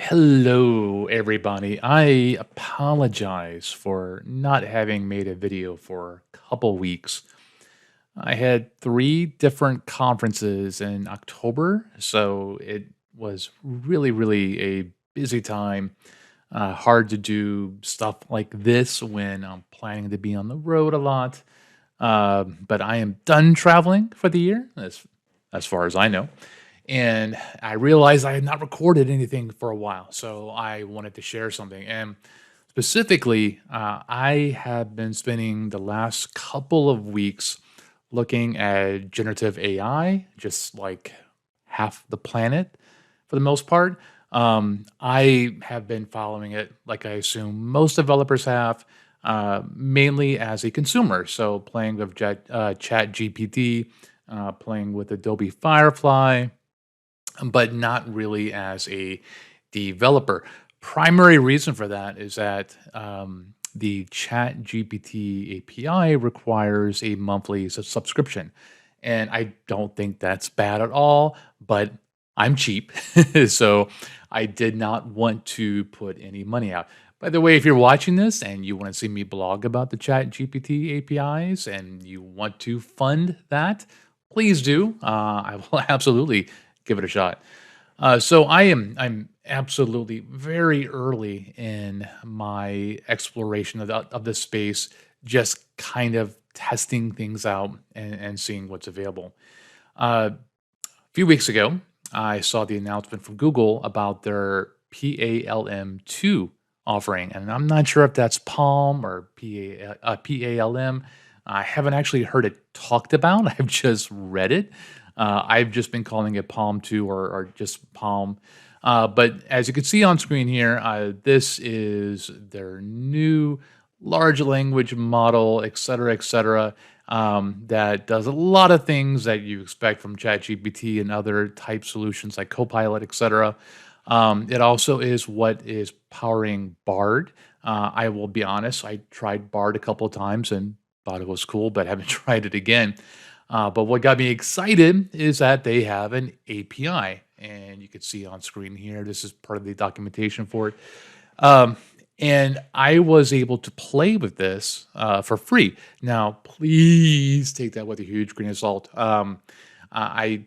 Hello, everybody. I apologize for not having made a video for a couple weeks. I had three different conferences in October, so it was really a busy time. Hard to do stuff like this when I'm planning to be on the road a lot. But I am done traveling for the year, as far as I know. And I realized I had not recorded anything for a while, so I wanted to share something. And specifically, I have been spending the last couple of weeks looking at generative AI, just like half the planet for the most part. I have been following it, like I assume most developers have, mainly as a consumer. So playing with Chat GPT, playing with Adobe Firefly, but not really as a developer. Primary reason for that is that the Chat GPT API requires a monthly subscription. And I don't think that's bad at all, but I'm cheap. So I did not want to put any money out. By the way, if you're watching this and you want to see me blog about the Chat GPT APIs and you want to fund that, please do. I will absolutely give it a shot. I'm absolutely very early in my exploration of this space, just kind of testing things out and seeing what's available. A few weeks ago, I saw the announcement from Google about their PaLM 2 offering, and I'm not sure if that's Palm or PaLM. I haven't actually heard it talked about. I've just read it. I've just been calling it Palm 2 or just Palm. But as you can see on screen here, this is their new large language model, et cetera, that does a lot of things that you expect from ChatGPT and other type solutions like Copilot, et cetera. It also is what is powering Bard. I will be honest, I tried Bard a couple of times and thought it was cool, but haven't tried it again. But what got me excited is that they have an API, and you can see on screen here, this is part of the documentation for it. Um, and I was able to play with this for free. Now, please take that with a huge grain of salt. I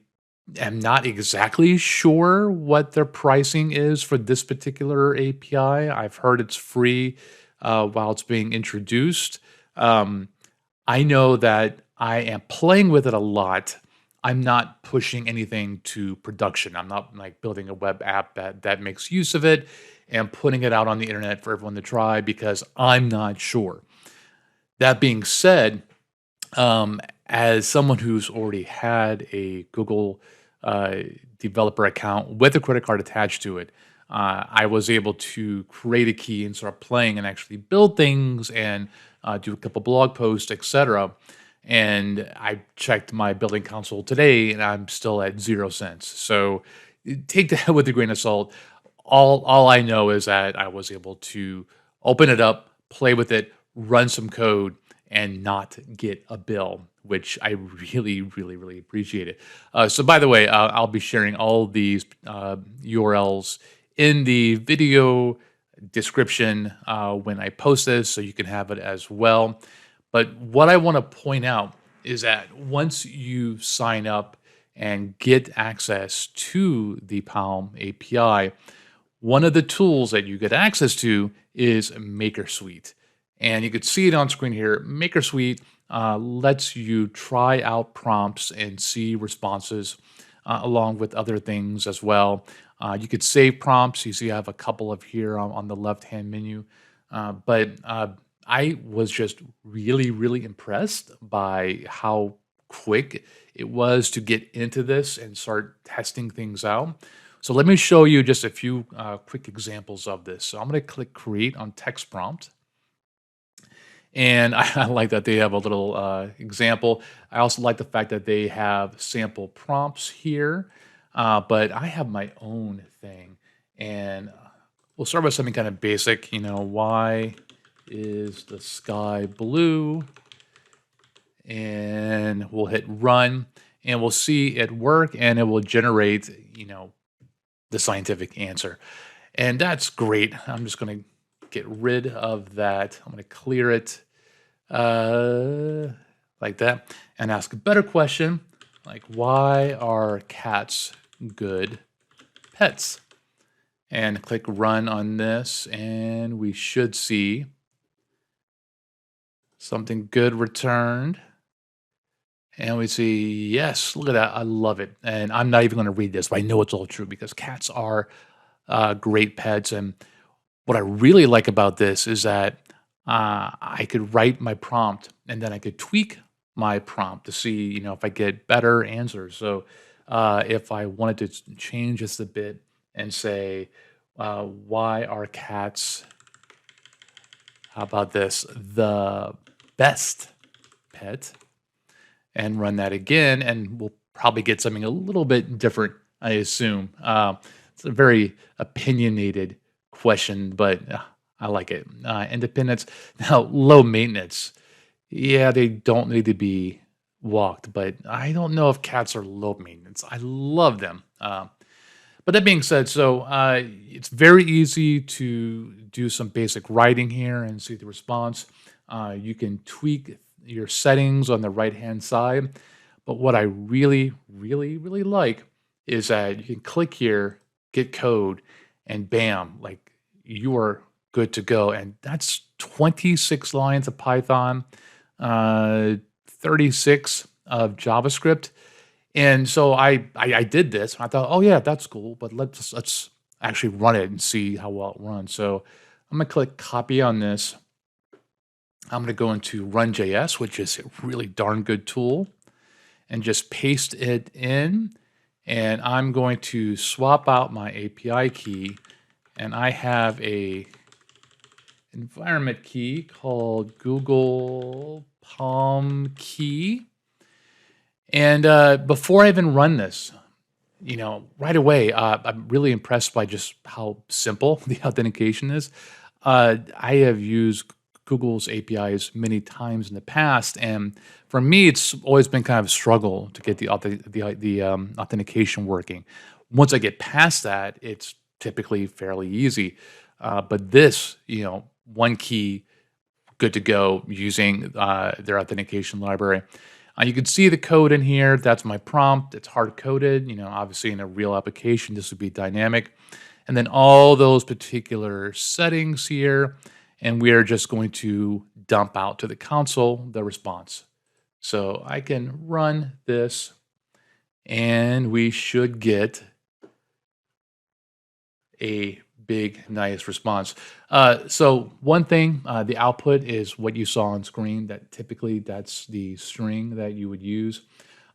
am not exactly sure what their pricing is for this particular API. I've heard it's free while it's being introduced. Um, I know that I am playing with it a lot. I'm not pushing anything to production. I'm not like building a web app that makes use of it and putting it out on the internet for everyone to try because I'm not sure. That being said, as someone who's already had a Google uh, developer account with a credit card attached to it, I was able to create a key and start playing and actually build things and do a couple blog posts, etc. And I checked my building console today, and I'm still at 0 cents. So take that with a grain of salt. All I know is that I was able to open it up, play with it, run some code, and not get a bill, which I really appreciate it. So by the way, I'll be sharing all these URLs in the video description when I post this, so you can have it as well. But what I want to point out is that once you sign up and get access to the Palm API, one of the tools that you get access to is MakerSuite. And you can see it on screen here. MakerSuite lets you try out prompts and see responses along with other things as well. You could save prompts. You see I have a couple of here on the left-hand menu. But I was just really impressed by how quick it was to get into this and start testing things out. So let me show you just a few quick examples of this. So I'm going to click Create on Text Prompt. And I like that they have a little example. I also like the fact that they have sample prompts here, but I have my own thing. And we'll start with something kind of basic, why is the sky blue? And we'll hit run, and we'll see it work, and it will generate, the scientific answer. And that's great. I'm just going to get rid of that. I'm going to clear it uh, like that and ask a better question, like why are cats good pets? And click run on this, and we should see something good returned. And we see, yes, look at that. I love it. And I'm not even going to read this, but I know it's all true because cats are great pets. And what I really like about this is that I could write my prompt and then I could tweak my prompt to see, if I get better answers. So if I wanted to change this a bit and say, why are cats, how about this, the best pet? And run that again, and we'll probably get something a little bit different, I assume. It's a very opinionated question, but I like it. Independence. Now, low maintenance. Yeah, they don't need to be walked, but I don't know if cats are low maintenance. I love them. But that being said, so it's very easy to do some basic writing here and see the response. You can tweak your settings on the right-hand side. But what I really, really, really like is that you can click here, get code, and bam, like you are good to go. And that's 26 lines of Python, 36 of JavaScript. And so I did this. I thought, oh yeah, that's cool, but let's actually run it and see how well it runs. So I'm gonna click copy on this. I'm gonna go into Run.js, which is a really darn good tool, and just paste it in. And I'm going to swap out my API key, and I have a environment key called Google Palm Key. And before I even run this, right away, I'm really impressed by just how simple the authentication is. I have used Google's APIs many times in the past, and for me, it's always been kind of a struggle to get the authentication working. Once I get past that, it's typically fairly easy. But this, one key, good to go using their authentication library. You can see the code in here. That's my prompt. It's hard coded. Obviously in a real application, this would be dynamic. And then all those particular settings here. And we are just going to dump out to the console the response. So I can run this and we should get a big, nice response. So one thing, the output is what you saw on screen. That's the string that you would use.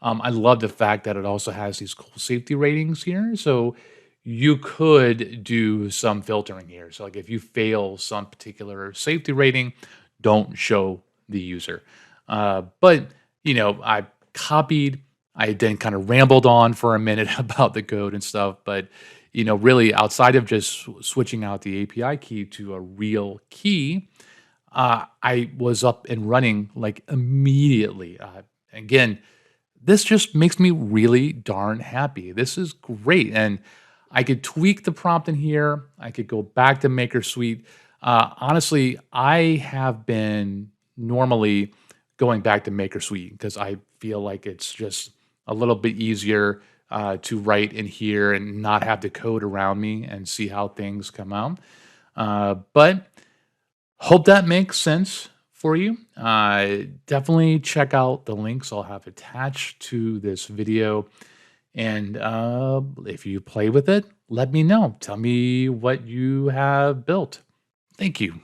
I love the fact that it also has these cool safety ratings here. So you could do some filtering here. So like if you fail some particular safety rating, don't show the user. But I copied. I then kind of rambled on for a minute about the code and stuff, but really outside of just switching out the API key to a real key, I was up and running like immediately. Again, this just makes me really darn happy. This is great. And I could tweak the prompt in here. I could go back to MakerSuite. Honestly, I have been normally going back to MakerSuite because I feel like it's just a little bit easier to write in here and not have the code around me and see how things come out. But hope that makes sense for you. Definitely check out the links I'll have attached to this video. And if you play with it, let me know. Tell me what you have built. Thank you.